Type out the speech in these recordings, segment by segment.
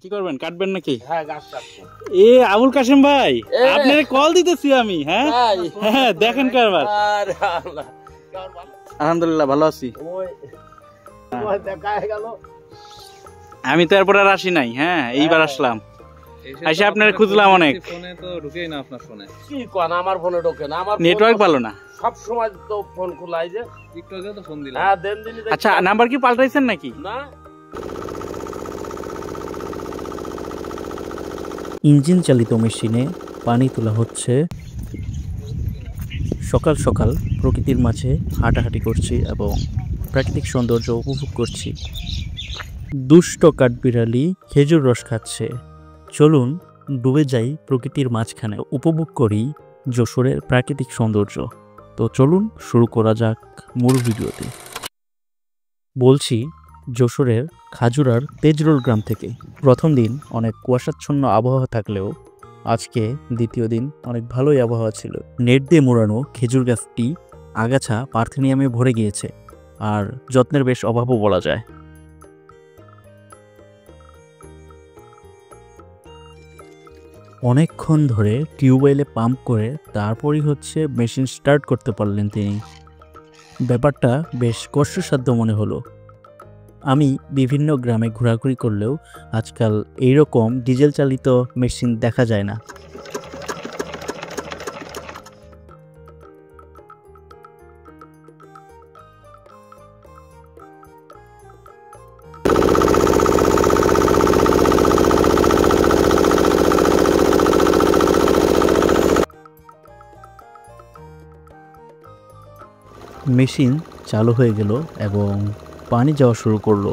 কি করবেন, কাটবেন নাকি? হ্যাঁ গাছ কাটবো। এ আবুল কাশেম ভাই, আপনারে কল দিতেছি আমি। হ্যাঁ হ্যাঁ, দেখেন কারবার। আরে আল্লাহ, কেমন ভালো? আলহামদুলিল্লাহ ভালো আছি। ওই দেখা গেল। আমি তো এরপর আর আসি নাই। হ্যাঁ, এইবার আসলাম। আইসা আপনারে খুঁজলাম অনেক। ফোনে তো ঢুকেই না আপনার ফোনে। কি কোন, আমার ফোনে ঢোকে না, আমার নেটওয়ার্ক ভালো না সব সময় তো ফোন খোলাই যে। একটু আগে তো ফোন দিলাম। হ্যাঁ দেন দিনই। আচ্ছা, নাম্বার কি পাল্টাইছেন নাকি? না, ইঞ্জিন চালিত মেশিনে পানি তোলা হচ্ছে। সকাল সকাল প্রকৃতির মাঝে হাঁটাহাঁটি করছি এবং প্রাকৃতিক সৌন্দর্য উপভোগ করছি। দুষ্ট কাঠবিড়ালি খেজুর রস খাচ্ছে। চলুন ডুবে যাই প্রকৃতির মাঝখানে, উপভোগ করি যশোরের প্রাকৃতিক সৌন্দর্য। তো চলুন শুরু করা যাক মূল ভিডিওতে। বলছি যশোরের খাজুরার তেজরোল গ্রাম থেকে। প্রথম দিন অনেক কুয়াশাচ্ছন্ন আবহাওয়া থাকলেও আজকে দ্বিতীয় দিন অনেক ভালোই আবহাওয়া ছিল। নেট দিয়ে মোড়ানো খেজুর গাছটি আগাছা পার্থেনিয়ামে ভরে গিয়েছে, আর যত্নের বেশ অভাবও বলা যায়। অনেকক্ষণ ধরে টিউবওয়েলে পাম্প করে তারপরই মেশিন স্টার্ট করতে পারলেন তিনি। ব্যাপারটা বেশ কষ্টসাধ্য মনে হলো। আমি বিভিন্ন গ্রামে ঘোরাঘুরি করলেও আজকাল এইরকম ডিজেল চালিত মেশিন দেখা যায় না। মেশিন চালু হয়ে গেল এবং পানি যাওয়া শুরু করলো।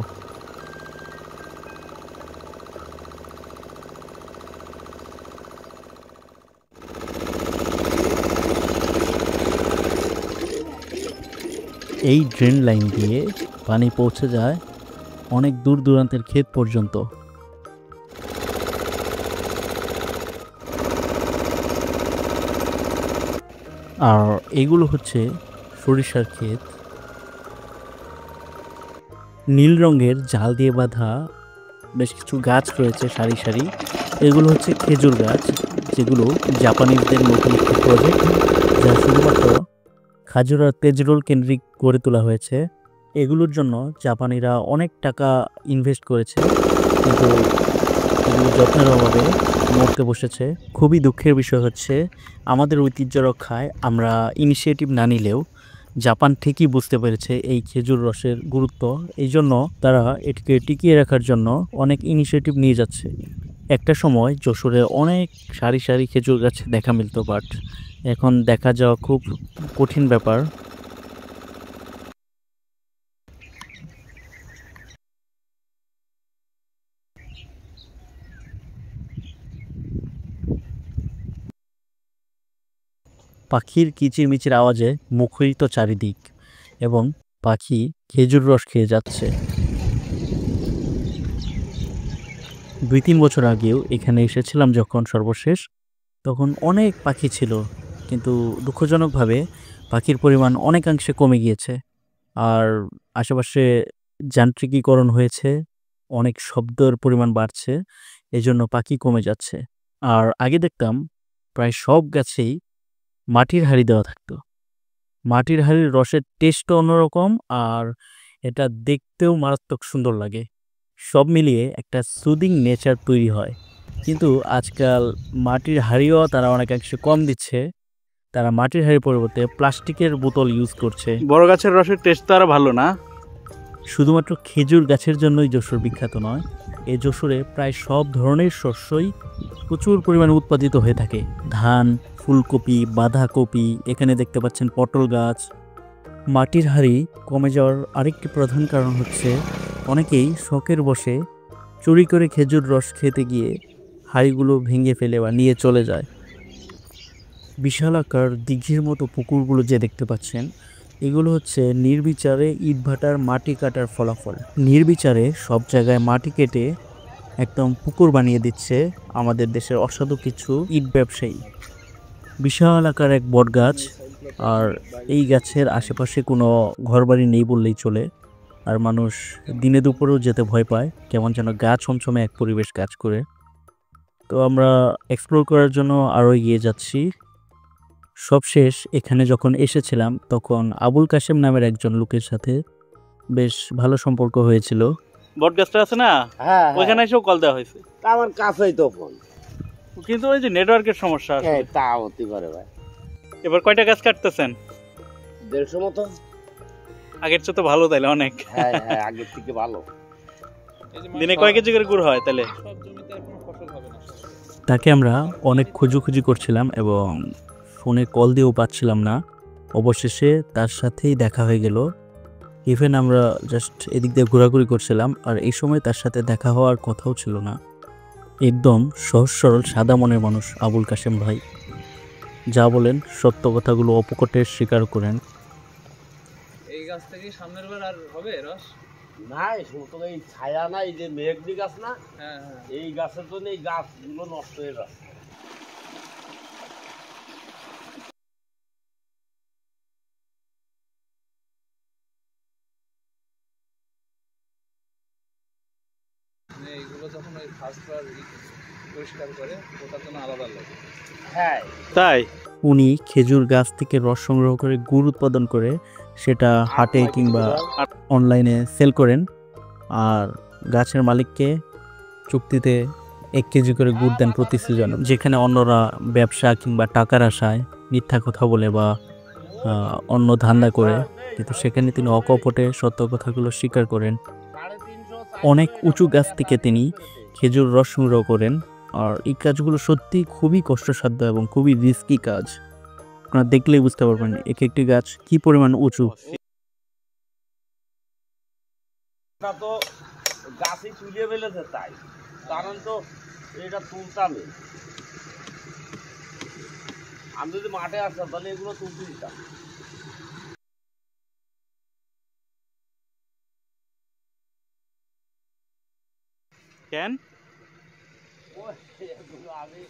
এই ড্রেন লাইন দিয়ে পানি পৌঁছে যায় অনেক দূর দূরান্তের ক্ষেত পর্যন্ত। আর এগুলো হচ্ছে সরিষার ক্ষেত। নীল রঙের জাল দিয়ে বাঁধা বেশ কিছু গাছ রয়েছে সারি সারি। এগুলো হচ্ছে খেজুর গাছ, যেগুলো জাপানিজদের নতুন একটি প্রজেক্ট, যা শুধুমাত্র খাজুরার তেজরোল কেন্দ্রিক গড়ে তোলা হয়েছে। এগুলোর জন্য জাপানিরা অনেক টাকা ইনভেস্ট করেছে, কিন্তু এগুলো যত্নের অভাবে মরতে বসেছে। খুবই দুঃখের বিষয় হচ্ছে, আমাদের ঐতিহ্য রক্ষায় আমরা ইনিশিয়েটিভ না নিলেও জাপান ঠিকই বুঝতে পেরেছে এই খেজুর রসের গুরুত্ব। এই জন্য তারা এটিকে টিকিয়ে রাখার জন্য অনেক ইনিশিয়েটিভ নিয়ে যাচ্ছে। একটা সময় যশোরে অনেক সারি সারি খেজুর গাছ দেখা মিলত, বাট এখন দেখা যাওয়া খুব কঠিন ব্যাপার। পাখির কিচিরমিচির আওয়াজে মুখরিত চারিদিক, এবং পাখি খেজুর রস খেয়ে যাচ্ছে। 2-3 বছর আগেও এখানে এসেছিলাম যখন সর্বশেষ, তখন অনেক পাখি ছিল, কিন্তু দুঃখজনকভাবে পাখির পরিমাণ অনেকাংশে কমে গিয়েছে। আর আশেপাশে যান্ত্রিকীকরণ হয়েছে, অনেক শব্দের পরিমাণ বাড়ছে, এজন্য পাখি কমে যাচ্ছে। আর আগে দেখতাম প্রায় সব গাছেই মাটির হাঁড়ি দেওয়া থাকতো। মাটির হাঁড়ির রসের টেস্টও অন্যরকম, আর এটা দেখতেও মারাত্মক সুন্দর লাগে। সব মিলিয়ে একটা সুদিং নেচার তৈরি হয়। কিন্তু আজকাল মাটির হাঁড়িও তারা অনেকাংশে কম দিচ্ছে। তারা মাটির হাঁড়ির পরিবর্তে প্লাস্টিকের বোতল ইউজ করছে। বড় গাছের রসের টেস্ট তো আরো ভালো না? শুধুমাত্র খেজুর গাছের জন্যই যশোর বিখ্যাত নয়, এই যশোরে প্রায় সব ধরনের শস্যই প্রচুর পরিমাণে উৎপাদিত হয়ে থাকে। ধান, ফুলকপি, বাঁধাকপি, এখানে দেখতে পাচ্ছেন পটল গাছ। মাটির হাঁড়ি কমে যাওয়ার আরেকটি প্রধান কারণ হচ্ছে, অনেকেই শখের বশে চুরি করে খেজুর রস খেতে গিয়ে হাঁড়িগুলো ভেঙে ফেলে বা নিয়ে চলে যায়। বিশাল আকার দিঘির মতো পুকুরগুলো যে দেখতে পাচ্ছেন, এগুলো হচ্ছে নির্বিচারে ইটভাটার মাটি কাটার ফলাফল। নির্বিচারে সব জায়গায় মাটি কেটে একদম পুকুর বানিয়ে দিচ্ছে আমাদের দেশের অসাধু কিছু ইট ব্যবসায়ী। বিশাল আকার এক বট গাছ, আর এই গাছের আশেপাশে কোনো ঘরবাড়ি নেই বললেই চলে। আর মানুষ দিনে দুপুরেও যেতে ভয় পায়, কেমন যেন গা ছমছমে এক পরিবেশ কাজ করে। তো আমরা এক্সপ্লোর করার জন্য আরও এগিয়ে যাচ্ছি। সবশেষ এখানে যখন এসেছিলাম তখন আবুল কাশেম নামের একজন লোকের সাথে বেশ ভালো সম্পর্ক হয়েছিল। বট গাছটা আছে না, হ্যাঁ ওইখানে এসেও কল দেওয়া হয়েছে, আমার কাছেই তো ফোন। কিন্তু ওই যে নেটওয়ার্কের সমস্যা আসলে। হ্যাঁ তা হতে পারে ভাই। এবার কয়টা গাছ কাটতেছেন? 150 মতো। আগের চেয়ে তো ভালো তাইলে অনেক। হ্যাঁ হ্যাঁ আগের থেকে ভালো। এই যে দিনে কয় কেজি করে গুড় হয় তাহলে? সব জমিতে আর কোনো ফসল হবে না। তাকে আমরা অনেক খোঁজাখুঁজি করছিলাম এবং ফোনে কল দিয়েও পাচ্ছিলাম না। অবশেষে তার সাথেই দেখা হয়ে গেল। ইভেন আমরা জাস্ট এদিক দিয়ে ঘোরাঘুরি করছিলাম, আর এই সময় তার সাথে দেখা হওয়ার কথাও ছিল না। একদম সহজ সরল সাদা মনের মানুষ আবুল কাশেম ভাই, যা বলেন সত্য কথাগুলো অপকটে স্বীকার করেন। এই গাছ থেকে সামনের বার আর হবে রস? না এই সমস্ত এই ছায়া না, এই যে মেঘনি গাছ না, হ্যাঁ হ্যাঁ। এই গাছের জন্য এই গাছগুলো নষ্ট হয়ে যাচ্ছে। মানে এইগুলো যখন ওই ফার্স্ট বার পরিষ্কার করে ওটার জন্য আলাদা লাগে। হ্যাঁ তাই উনি খেজুর গাছ থেকে রস সংগ্রহ করে গুড় উৎপাদন করে সেটা হাটে কিংবা অনলাইনে সেল করেন, আর গাছের মালিককে চুক্তিতে 1 কেজি করে গুড় দেন প্রতি সিজন। যেখানে অন্যরা ব্যবসা কিংবা টাকার আশায় মিথ্যা কথা বলে বা অন্য ধান্দা করে, কিন্তু সেখানে তিনি অকপটে সত্য কথাগুলো স্বীকার করেন। 350 অনেক উঁচু গাছ থেকে তিনি খেজুর রস সংগ্রহ করেন, আর এই কাজগুলো সত্যি খুবই কষ্টসাধ্য এবং খুবই রিস্কি কাজ। আপনারা দেখলেই বুঝতে পারবেন এক একটি গাছ কি পরিমাণ উঁচু। তা তো গাছই তুলিয়ে ফেলেছে, তাই কারণ তো এটা তুলতামই। আমি যদি মাঠে আসতাম তাহলে এগুলো তুলতে দিতাম। কেন? ওই এগুলো আমি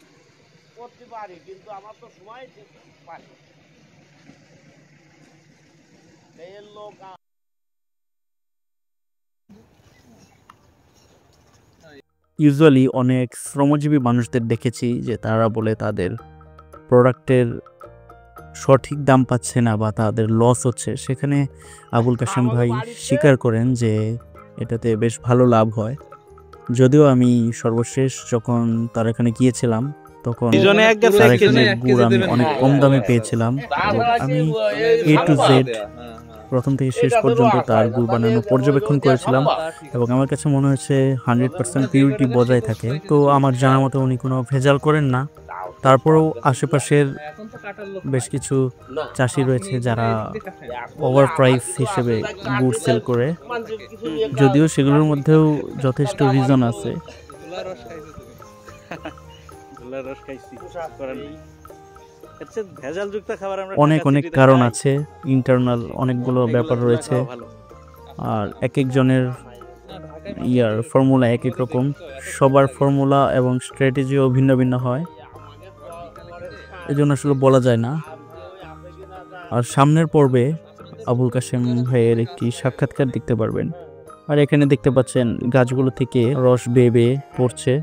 করতে পারি, কিন্তু আমার তো সময় পাই না। এর লোক ইউজুয়ালি অনেক শ্রমজীবী মানুষদের দেখেছি যে তারা বলে তাদের প্রোডাক্টের সঠিক দাম পাচ্ছে না বা তাদের লস হচ্ছে। সেখানে আবুল কাশেম ভাই স্বীকার করেন যে এটাতে বেশ ভালো লাভ হয়। যদিও আমি সর্বশেষ যখন তার এখানে গিয়েছিলাম তখন সিজনে এক গাছে তার এক কেজি। এখানে গুড় আমি অনেক কম দামে পেয়েছিলাম। তো আমি A to Z প্রথম থেকে শেষ পর্যন্ত তার গুড় বানানো পর্যবেক্ষণ করেছিলাম এবং আমার কাছে মনে হয়েছে 100% পিউরিটি বজায় থাকে। তো আমার জানা মতো উনি কোনো ভেজাল করেন না। তারপরেও আশেপাশের এখন তো কাটার লোক বেশ কিছু না চাষি রয়েছে যারা ওভার প্রাইস হিসেবে গুড় সেল করে, মানুষের কিছু নিয়ে যদিও সেগুলোর মধ্যেও যথেষ্ট রিজন আছে। তুলা রস খাইছে তুমি। গোলার রস খাইছি, করেন নাই। আচ্ছা, ভেজালযুক্ত খাবার আমরা অনেক ঢাকা অনেক সিটিতে কারণ খাই। আছে, ইন্টারনাল অনেকগুলো ব্যাপার রয়েছে, খাওয়া ভালো। আর এক একজনের না, ঢাকায় ফর্মুলা এক এক রকম। সবার ফর্মুলা এবং স্ট্র্যাটেজিও ভিন্ন ভিন্ন হয়, এজন্য আসলে বলা যায় না। আর সামনের পর্বে আবুল কাশেম ভাইয়ের একটি সাক্ষাৎকার দেখতে পারবেন। আর এখানে দেখতে পাচ্ছেন গাছগুলো থেকে রস বেয়ে বেয়ে পড়ছে।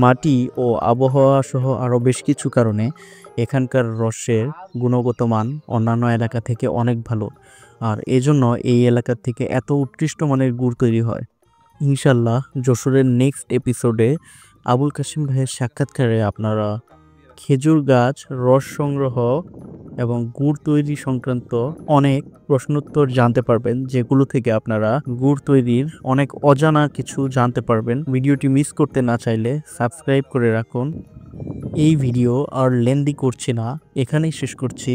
মাটি ও আবহাওয়া সহ আরও বেশ কিছু কারণে এখানকার রসের গুণগত মান অন্যান্য এলাকা থেকে অনেক ভালো, আর এজন্য এই এলাকা থেকে এত উৎকৃষ্ট মানের গুড় তৈরি হয়। ইনশাল্লাহ যশোরের নেক্সট এপিসোডে আবুল কাশেম ভাইয়ের সাক্ষাৎকারে আপনারা খেজুর গাছ, রস সংগ্রহ এবং গুড় তৈরি সংক্রান্ত অনেক প্রশ্নোত্তর জানতে পারবেন, যেগুলো থেকে আপনারা গুড় তৈরির অনেক অজানা কিছু জানতে পারবেন। ভিডিওটি মিস করতে না চাইলে সাবস্ক্রাইব করে রাখুন। এই ভিডিও আর লেন্দি করছি না, এখানেই শেষ করছি।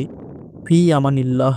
ফি আমানিল্লাহ।